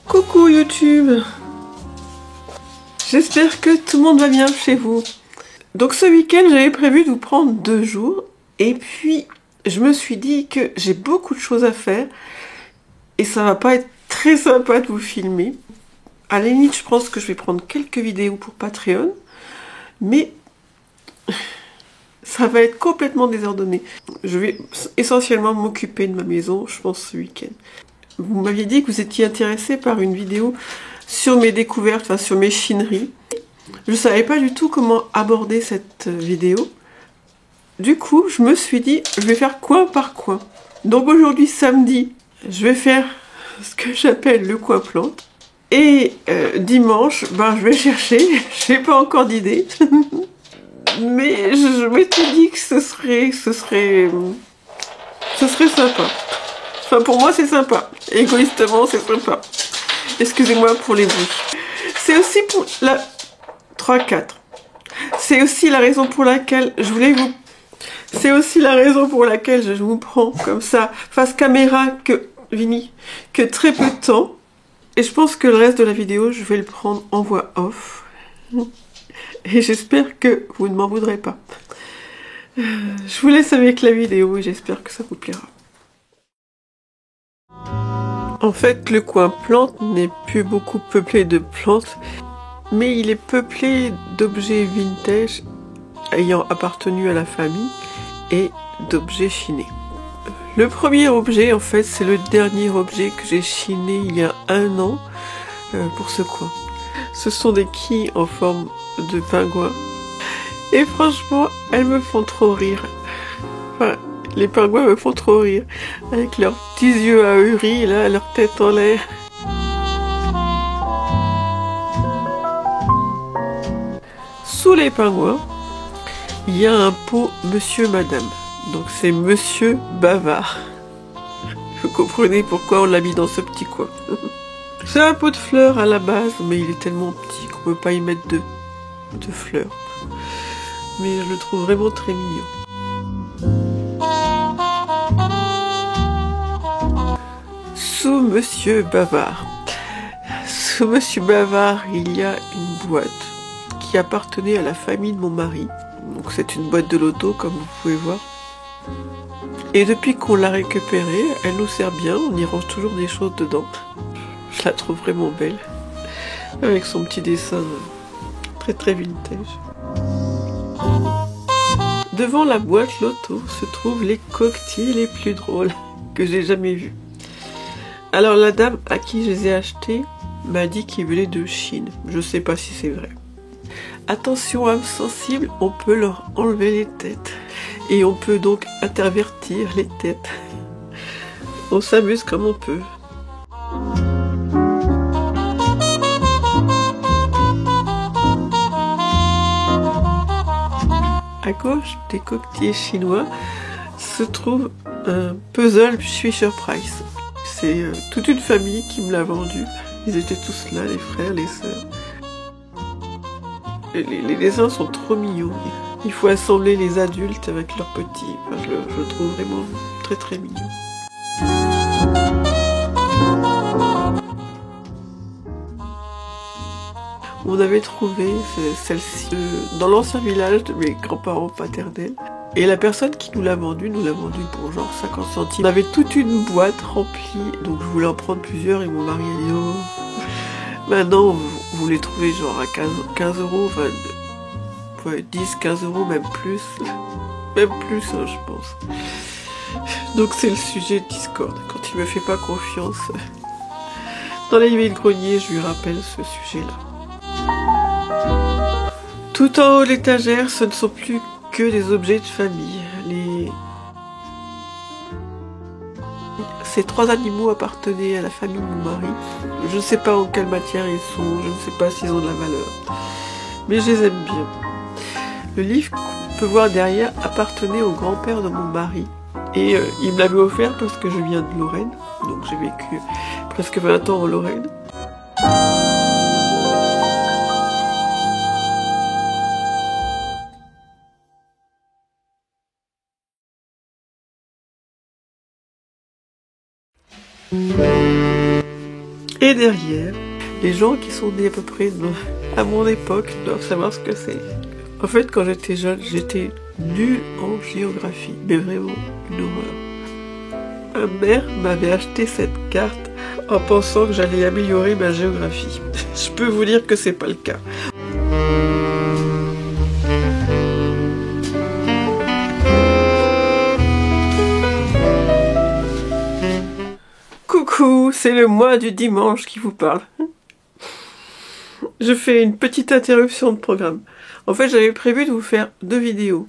Coucou YouTube, j'espère que tout le monde va bien chez vous. Donc ce week-end j'avais prévu de vous prendre 2 jours et puis je me suis dit que j'ai beaucoup de choses à faire et ça va pas être très sympa de vous filmer. À la limite je pense que je vais prendre quelques vidéos pour Patreon, mais ça va être complètement désordonné. Je vais essentiellement m'occuper de ma maison, je pense, ce week-end. Vous m'aviez dit que vous étiez intéressé par une vidéo sur mes découvertes, enfin sur mes chineries. Je ne savais pas du tout comment aborder cette vidéo. Du coup, je me suis dit, je vais faire coin par coin. Donc aujourd'hui, samedi, je vais faire ce que j'appelle le coin plante. Et dimanche, je vais chercher, je n'ai pas encore d'idée. Mais je m'étais dit que ce serait sympa. Enfin, pour moi, c'est sympa. Égoïstement, c'est sympa. Excusez-moi pour les bruits. C'est aussi pour la 3-4. C'est aussi la raison pour laquelle je voulais vous... C'est aussi la raison pour laquelle je vous prends comme ça, face caméra, que très peu de temps. Et je pense que le reste de la vidéo, je vais le prendre en voix off. Et j'espère que vous ne m'en voudrez pas. Je vous laisse avec la vidéo et j'espère que ça vous plaira. En fait, le coin plante n'est plus beaucoup peuplé de plantes, mais il est peuplé d'objets vintage ayant appartenu à la famille et d'objets chinés. Le premier objet, en fait, c'est le dernier objet que j'ai chiné il y a 1 an pour ce coin. Ce sont des quilles en forme de pingouin. Et franchement, elles me font trop rire. Enfin, les pingouins me font trop rire. Avec leurs petits yeux ahuris, là, leur tête en l'air. Sous les pingouins, il y a un pot Monsieur Madame. Donc c'est Monsieur Bavard. Vous comprenez pourquoi on l'a mis dans ce petit coin. C'est un pot de fleurs à la base, mais il est tellement petit qu'on ne peut pas y mettre de fleurs. Mais je le trouve vraiment très mignon. Sous Monsieur Bavard. Sous Monsieur Bavard, il y a une boîte qui appartenait à la famille de mon mari. Donc c'est une boîte de loto, comme vous pouvez voir. Et depuis qu'on l'a récupérée, elle nous sert bien, on y range toujours des choses dedans. Je la trouve vraiment belle, avec son petit dessin très vintage. Devant la boîte loto se trouvent les coquetiers les plus drôles que j'ai jamais vus. Alors la dame à qui je les ai achetés m'a dit qu'ils venaient de Chine. Je sais pas si c'est vrai. Attention âmes sensibles, on peut leur enlever les têtes. Et on peut donc intervertir les têtes. On s'amuse comme on peut. À gauche des coquetiers chinois se trouve un puzzle Fisher Price. C'est toute une famille qui me l'a vendu. Ils étaient tous là, les frères, les sœurs. Les dessins sont trop mignons. Il faut assembler les adultes avec leurs petits. Enfin, je le trouve vraiment très mignon. On avait trouvé celle-ci dans l'ancien village de mes grands-parents paternels. Et la personne qui nous l'a vendue pour genre 50 centimes. On avait toute une boîte remplie, donc je voulais en prendre plusieurs et mon mari a dit oh. Maintenant vous les trouvez genre à 15 euros, enfin 10-15 euros, même plus. Même plus, hein, je pense. Donc c'est le sujet de Discord. Quand il me fait pas confiance, dans les vide-greniers, je lui rappelle ce sujet-là. Tout en haut de l'étagère, ce ne sont plus que des objets de famille. ces 3 animaux appartenaient à la famille de mon mari. Je ne sais pas en quelle matière ils sont, je ne sais pas s'ils ont de la valeur, mais je les aime bien. Le livre qu'on peut voir derrière appartenait au grand-père de mon mari. Et il me l'avait offert parce que je viens de Lorraine, donc j'ai vécu presque 20 ans en Lorraine. Et derrière, les gens qui sont nés à peu près à mon époque doivent savoir ce que c'est. En fait, quand j'étais jeune, j'étais nulle en géographie, mais vraiment une horreur. Ma mère m'avait acheté cette carte en pensant que j'allais améliorer ma géographie. Je peux vous dire que c'est pas le cas. Coucou, c'est le mois du dimanche qui vous parle. Je fais une petite interruption de programme. En fait, j'avais prévu de vous faire 2 vidéos.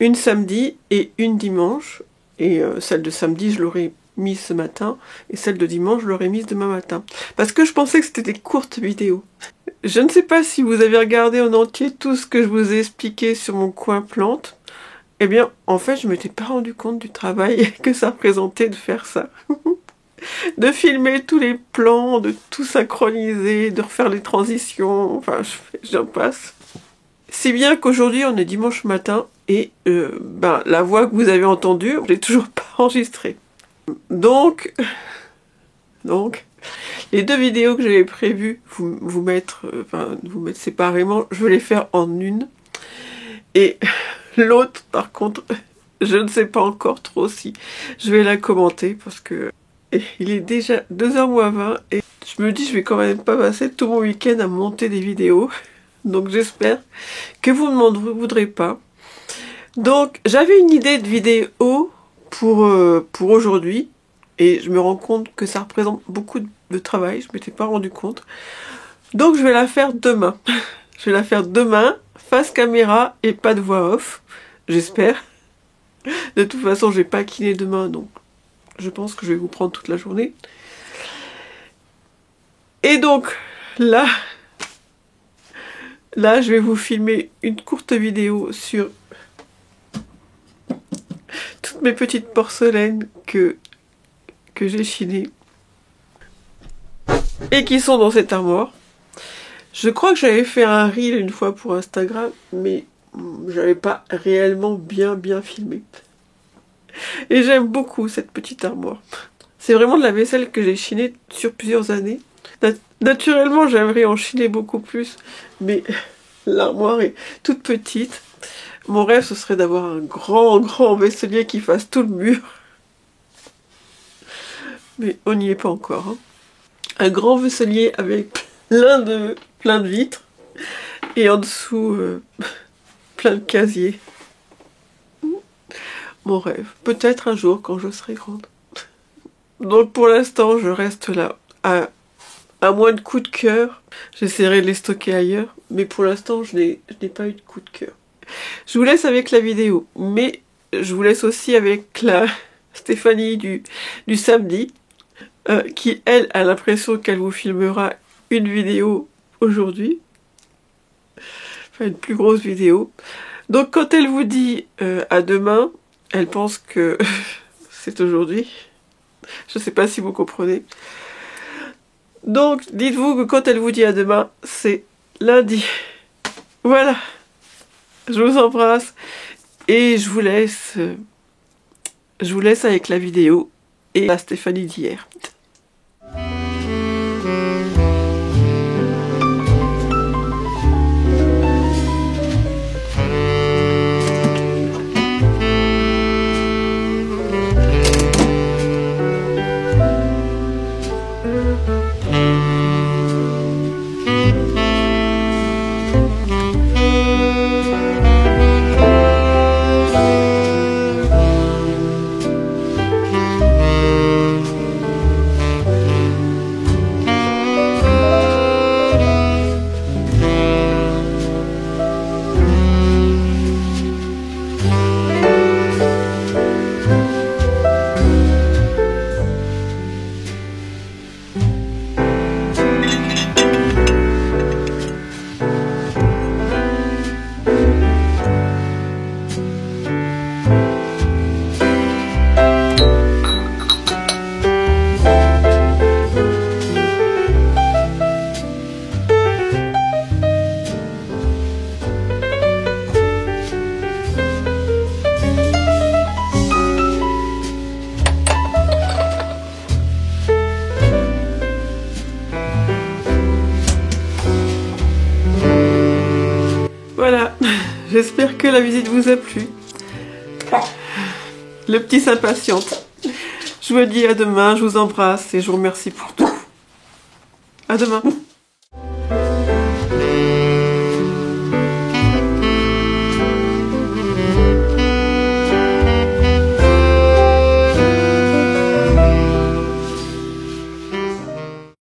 Une samedi et une dimanche. Et celle de samedi, je l'aurais mise ce matin. Et celle de dimanche, je l'aurais mise demain matin. Parce que je pensais que c'était des courtes vidéos. Je ne sais pas si vous avez regardé en entier tout ce que je vous ai expliqué sur mon coin plante. Eh bien, en fait, je ne m'étais pas rendu compte du travail que ça représentait de faire ça. De filmer tous les plans, de tout synchroniser, de refaire les transitions, enfin, j'en passe. Si bien qu'aujourd'hui, on est dimanche matin, et la voix que vous avez entendue, je l'ai toujours pas enregistrée. Donc, les 2 vidéos que j'avais prévu vous mettre séparément, je vais les faire en une. Et l'autre, par contre, je ne sais pas encore trop si je vais la commenter, parce que il est déjà 2h20 et je me dis je vais quand même pas passer tout mon week-end à monter des vidéos. Donc j'espère que vous ne m'en voudrez pas. Donc j'avais une idée de vidéo pour aujourd'hui et je me rends compte que ça représente beaucoup de travail, je m'étais pas rendu compte. Donc je vais la faire demain. Je vais la faire demain, face caméra et pas de voix off, j'espère. De toute façon, je vais pas kiné demain, donc je pense que je vais vous prendre toute la journée. Et donc, là, je vais vous filmer une courte vidéo sur toutes mes petites porcelaines que j'ai chinées et qui sont dans cette armoire. Je crois que j'avais fait un reel une fois pour Instagram, mais j'avais pas réellement bien filmé. Et j'aime beaucoup cette petite armoire. C'est vraiment de la vaisselle que j'ai chinée sur plusieurs années. Naturellement, j'aimerais en chiner beaucoup plus, mais l'armoire est toute petite. Mon rêve, ce serait d'avoir un grand vaisselier qui fasse tout le mur. Mais on n'y est pas encore. Hein. Un grand vaisselier avec plein de vitres et en dessous plein de casiers. Mon rêve. Peut-être un jour quand je serai grande. Donc pour l'instant, je reste là. À moins de coup de cœur, j'essaierai de les stocker ailleurs. Mais pour l'instant, je n'ai pas eu de coup de cœur. Je vous laisse avec la vidéo. Mais je vous laisse aussi avec la Stéphanie du samedi. Qui, elle, a l'impression qu'elle vous filmera une vidéo aujourd'hui. Enfin, une plus grosse vidéo. Donc quand elle vous dit à demain, elle pense que c'est aujourd'hui. Je ne sais pas si vous comprenez. Donc, dites-vous que quand elle vous dit à demain, c'est lundi. Voilà. Je vous embrasse. Et je vous laisse avec la vidéo et la Stéphanie d'hier. Voilà, j'espère que la visite vous a plu. Le petit s'impatiente. Je vous dis à demain, je vous embrasse et je vous remercie pour tout. À demain.